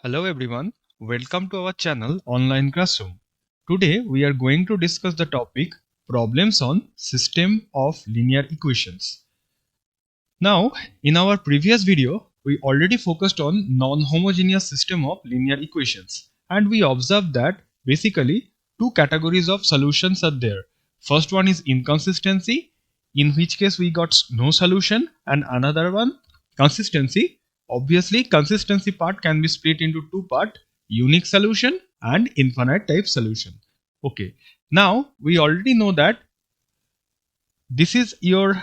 Hello everyone, welcome to our channel Online Classroom. Today we are going to discuss the topic Problems on System of Linear Equations. Now, in our previous video, we already focused on non-homogeneous system of linear equations and we observed that basically two categories of solutions are there. First one is inconsistency, in which case we got no solution, and another one consistency. Obviously, consistency part can be split into two parts, unique solution and infinite type solution. Okay, now we already know that this is your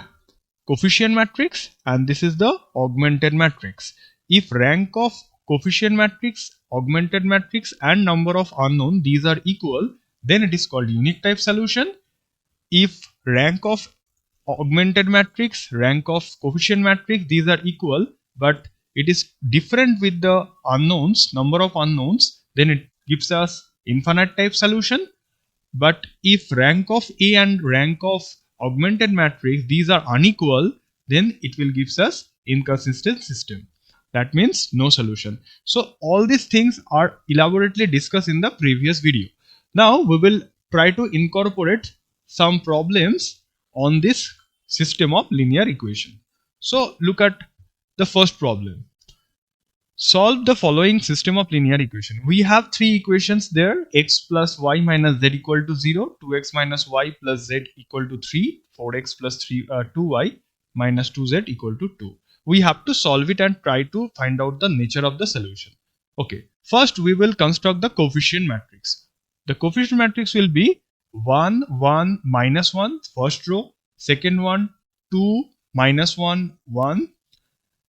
coefficient matrix and this is the augmented matrix. If rank of coefficient matrix, augmented matrix and number of unknown, these are equal, then it is called unique type solution. If rank of augmented matrix, rank of coefficient matrix, these are equal, but it is different with the unknowns, number of unknowns, then it gives us infinite type solution. But if rank of A and rank of augmented matrix, these are unequal, then it will gives us inconsistent system. That means no solution. So all these things are elaborately discussed in the previous video. Now we will try to incorporate some problems on this system of linear equation. So look at the first problem. Solve the following system of linear equation. We have three equations there: x plus y minus z equal to 0, 2x minus y plus z equal to 3, 4x plus 2y minus 2z equal to 2. We have to solve it and try to find out the nature of the solution. Okay, first we will construct the coefficient matrix. The coefficient matrix will be 1, 1, minus 1, first row, second one 2, minus 1, 1,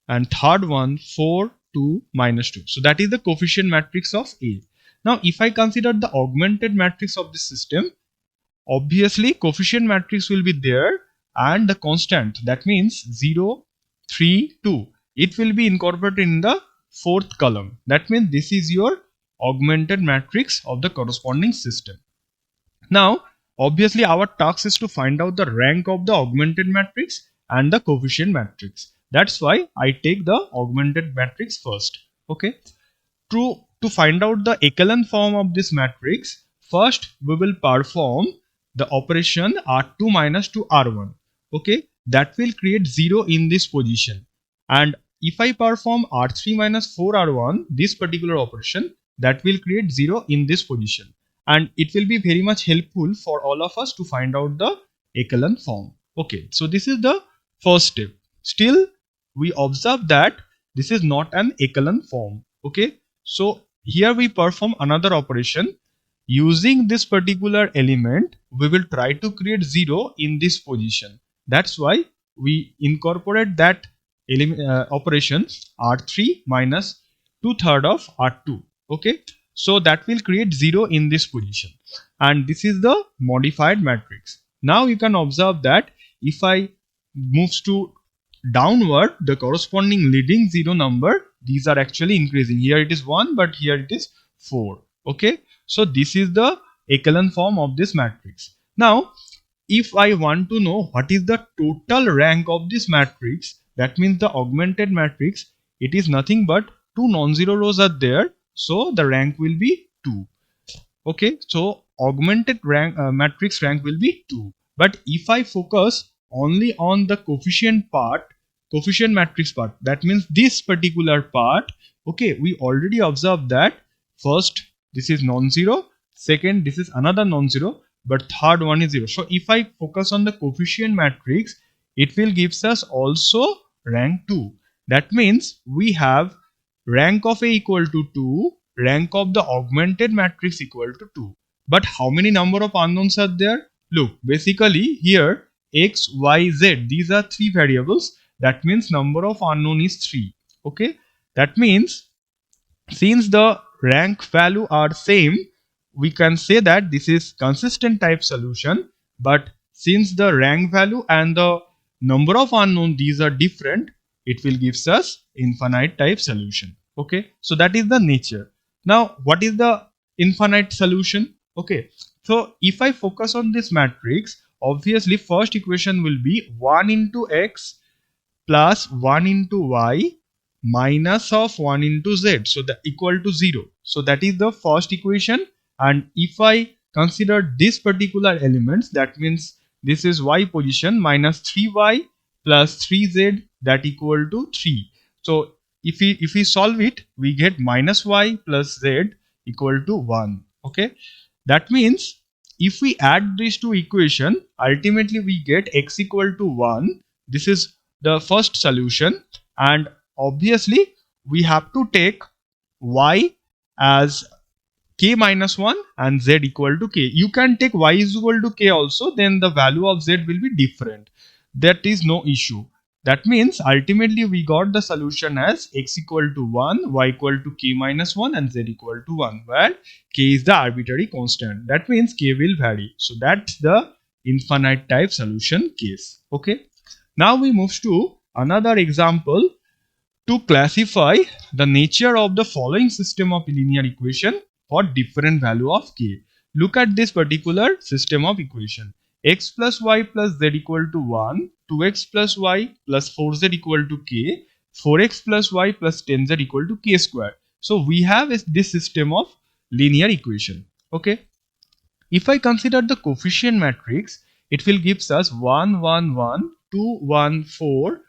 and third one 4, 2, minus 2. So that is the coefficient matrix of A. Now if I consider the augmented matrix of this system, obviously coefficient matrix will be there and the constant, that means 0, 3, 2. It will be incorporated in the fourth column. That means this is your augmented matrix of the corresponding system. Now obviously our task is to find out the rank of the augmented matrix and the coefficient matrix. That's why I take the augmented matrix first. Okay, to find out the echelon form of this matrix, first we will perform the operation R2 minus to R1. Okay, that will create 0 in this position, and if I perform R3 minus 4R1, this particular operation, that will create 0 in this position, and it will be very much helpful for all of us to find out the echelon form. Okay, so this is the first step. Still we observe that this is not an echelon form. Okay, so here we perform another operation. Using this particular element, we will try to create 0 in this position. That's why we incorporate that operation R3 minus 2/3 of R2. Okay, so that will create 0 in this position, and this is the modified matrix. Now you can observe that if I moves to downward, the corresponding leading 0 number, these are actually increasing. Here it is 1, but here it is 4. Okay, so this is the echelon form of this matrix. Now if I want to know what is the total rank of this matrix, that means the augmented matrix, it is nothing but two non-zero rows are there, so the rank will be 2. Okay, so augmented rank matrix rank will be 2. But if I focus only on the coefficient part, coefficient matrix part, that means this particular part, okay, we already observed that first this is non-zero, second this is another non-zero, but third one is 0. So if I focus on the coefficient matrix, it will gives us also rank 2. That means we have rank of A equal to 2, rank of the augmented matrix equal to 2. But how many number of unknowns are there? Look, basically here x, y, z, these are 3 variables. That means number of unknown is 3. Okay, that means since the rank value are same, we can say that this is consistent type solution. But since the rank value and the number of unknown, these are different, it will gives us infinite type solution. Okay, so that is the nature. Now what is the infinite solution? Okay, so if I focus on this matrix, obviously first equation will be 1 into x plus 1 into y minus of 1 into z, so that equal to 0. So that is the first equation. And if I consider this particular elements, that means this is y position, minus 3y plus 3z, that equal to 3. So if we solve it, we get minus y plus z equal to 1. Okay, that means if we add these two equation, ultimately we get x equal to 1. This is the first solution. And obviously we have to take y as k minus 1 and z equal to k. You can take y is equal to k also, then the value of z will be different. That is no issue. That means ultimately we got the solution as x equal to 1, y equal to k minus 1 and z equal to 1, where k is the arbitrary constant. That means k will vary. So that's the infinite type solution case. Okay. Now we move to another example to classify the nature of the following system of linear equation for different value of k. Look at this particular system of equation. X plus y plus z equal to 1, 2x plus y plus 4z equal to k, 4x plus y plus 10z equal to k square. So we have this system of linear equation. Okay. If I consider the coefficient matrix, it will gives us 1, 1, 1, 2, 1, 4,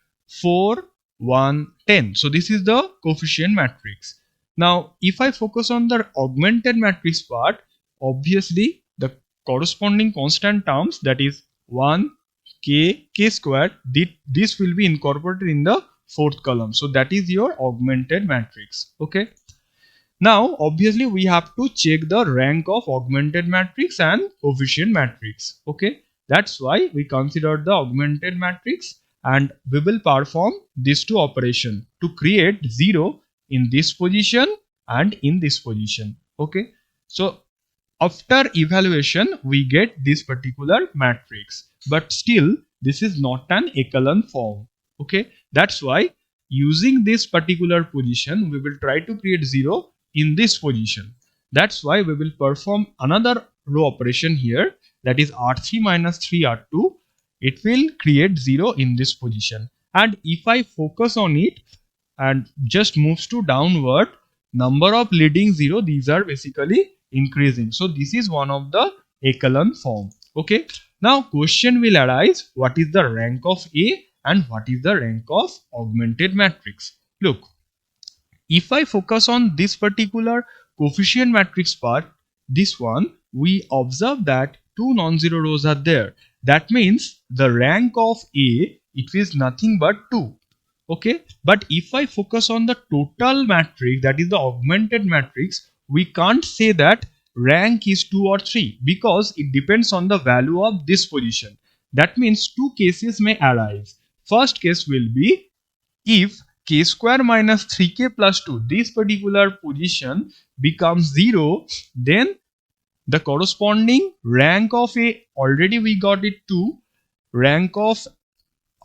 4, 1, 10. So this is the coefficient matrix. Now, if I focus on the augmented matrix part, obviously the corresponding constant terms, that is 1, k, k square, this will be incorporated in the fourth column. So that is your augmented matrix. Okay. Now, obviously we have to check the rank of augmented matrix and coefficient matrix. Okay. That's why we consider the augmented matrix, and we will perform these two operations to create 0 in this position and in this position. Okay. So after evaluation, we get this particular matrix, but still this is not an echelon form. Okay. That's why using this particular position, we will try to create 0 in this position. That's why we will perform another row operation here, that is R3 minus 3R2. It will create 0 in this position. And if I focus on it and just moves to downward, number of leading 0, these are basically increasing. So this is one of the echelon form. Okay. Now question will arise, what is the rank of A and what is the rank of augmented matrix? Look, if I focus on this particular coefficient matrix part, this one, we observe that two non-zero rows are there. That means the rank of A, it is nothing but 2. Okay. But if I focus on the total matrix, that is the augmented matrix, we can't say that rank is 2 or 3 because it depends on the value of this position. That means two cases may arise. First case will be if k square minus 3k plus 2, this particular position becomes 0, then the corresponding rank of A, already we got it 2, rank of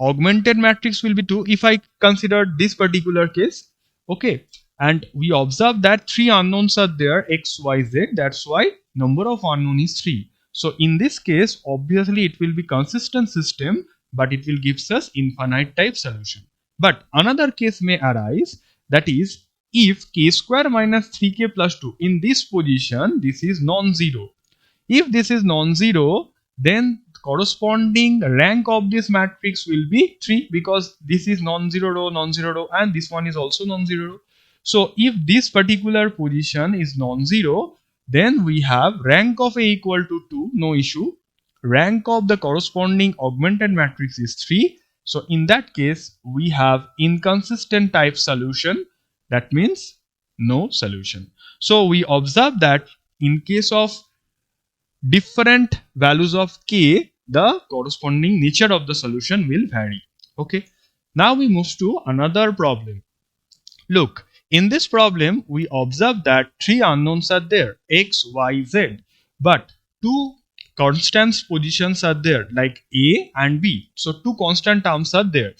augmented matrix will be 2 if I consider this particular case. Okay. And we observe that 3 unknowns are there, x, y, z. That's why number of unknown is 3. So in this case, obviously it will be consistent system, but it will give us infinite type solution. But another case may arise, that is if k square minus 3k plus 2, in this position this is non-zero. If this is non-zero, then corresponding rank of this matrix will be 3 because this is non-zero row and this one is also non-zero row. So if this particular position is non-zero, then we have rank of A equal to 2, no issue. Rank of the corresponding augmented matrix is 3. So in that case, we have inconsistent type solution. That means no solution. So we observe that in case of different values of k, the corresponding nature of the solution will vary. Okay. Now we move to another problem. Look, in this problem, we observe that 3 unknowns are there, x, y, z, but 2 constant positions are there like A and B. So 2 constant terms are there.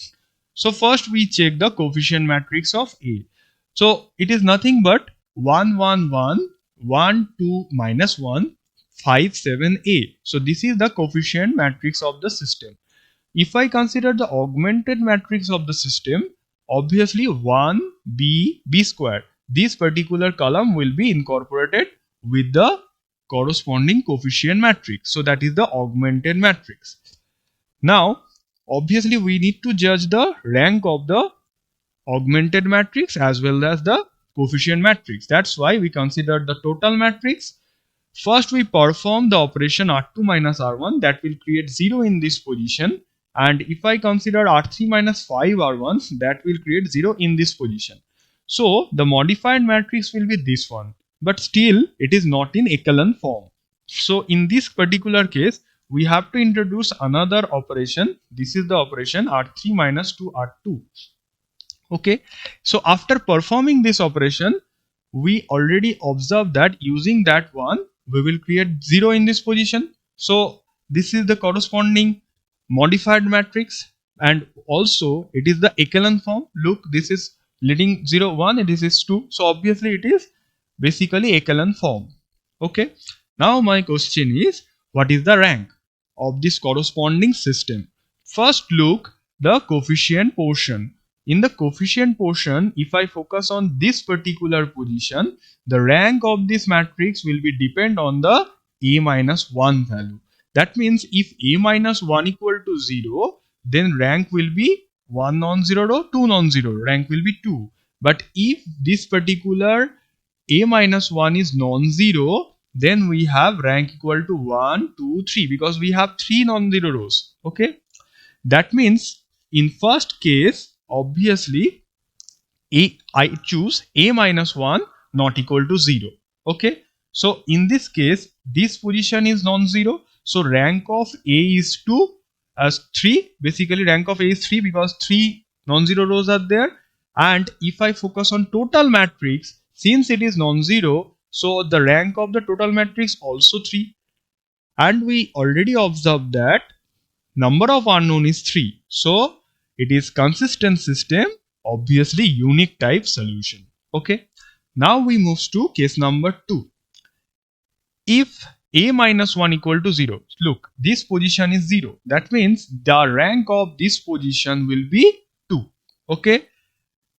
So first we check the coefficient matrix of A. So it is nothing but 1, 1, 1, 1, 2, minus 1, 5, 7, A. So this is the coefficient matrix of the system. If I consider the augmented matrix of the system, obviously 1 b square. This particular column will be incorporated with the corresponding coefficient matrix. So that is the augmented matrix. Now, obviously we need to judge the rank of the augmented matrix as well as the coefficient matrix. That's why we consider the total matrix. First, we perform the operation R2 minus R1, that will create 0 in this position. And if I consider R3 minus 5 R1, that will create 0 in this position. So the modified matrix will be this one, but still it is not in echelon form. So in this particular case, we have to introduce another operation. This is the operation R3 minus 2 R2. Okay, so after performing this operation, we already observed that using that one, we will create 0 in this position. So this is the corresponding modified matrix, and also it is the echelon form. Look, this is leading 0 1, this is 2, so obviously it is basically echelon form. Okay, now my question is, what is the rank of this corresponding system? First, look the coefficient portion. In the coefficient portion, if I focus on this particular position, the rank of this matrix will be depend on the a minus 1 value. That means if a minus 1 equal to 0, then rank will be 1 non-zero row, 2 non-zero, rank will be 2. But if this particular a minus 1 is non-zero, then we have rank equal to 1, 2, 3, because we have 3 non-zero rows. Okay, that means in first case, obviously I choose a minus 1 not equal to 0. Okay, so in this case, this position is non-zero, so rank of a is 2 as 3. Basically rank of a is 3 because 3 non-zero rows are there. And if I focus on total matrix, since it is non-zero, so the rank of the total matrix also 3. And we already observed that number of unknown is 3. So it is consistent system, obviously unique type solution. Okay, now we move to case number 2. If a minus 1 equal to 0, look, this position is 0. That means the rank of this position will be 2. Okay,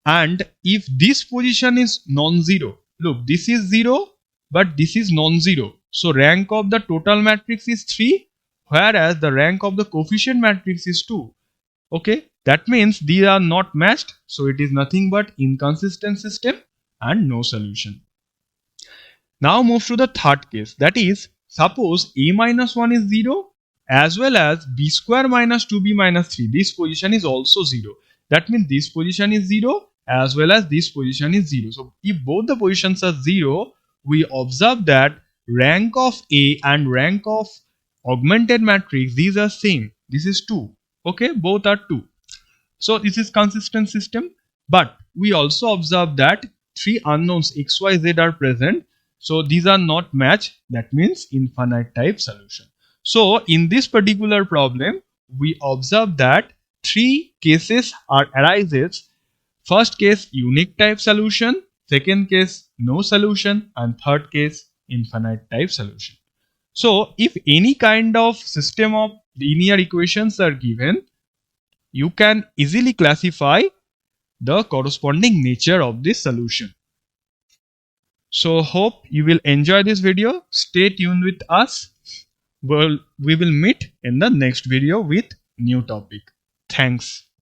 and if this position is non-zero, look, this is 0, but this is non-zero. So rank of the total matrix is 3, whereas the rank of the coefficient matrix is 2. Okay, that means these are not matched, so it is nothing but inconsistent system and no solution. Now move to the third case, that is, suppose a minus 1 is 0 as well as b square minus 2b minus 3. This position is also 0. That means this position is 0 as well as this position is 0. So if both the positions are 0, we observe that rank of a and rank of augmented matrix, these are same. This is 2. Okay, both are 2. So this is consistent system, but we also observe that 3 unknowns x, y, z are present. So these are not matched. That means infinite type solution. So in this particular problem, we observe that 3 cases arises. First case, unique type solution. Second case, no solution. And third case, infinite type solution. So if any kind of system of linear equations are given, you can easily classify the corresponding nature of this solution. So hope you will enjoy this video. Stay tuned with us. We will meet in the next video with new topic. Thanks.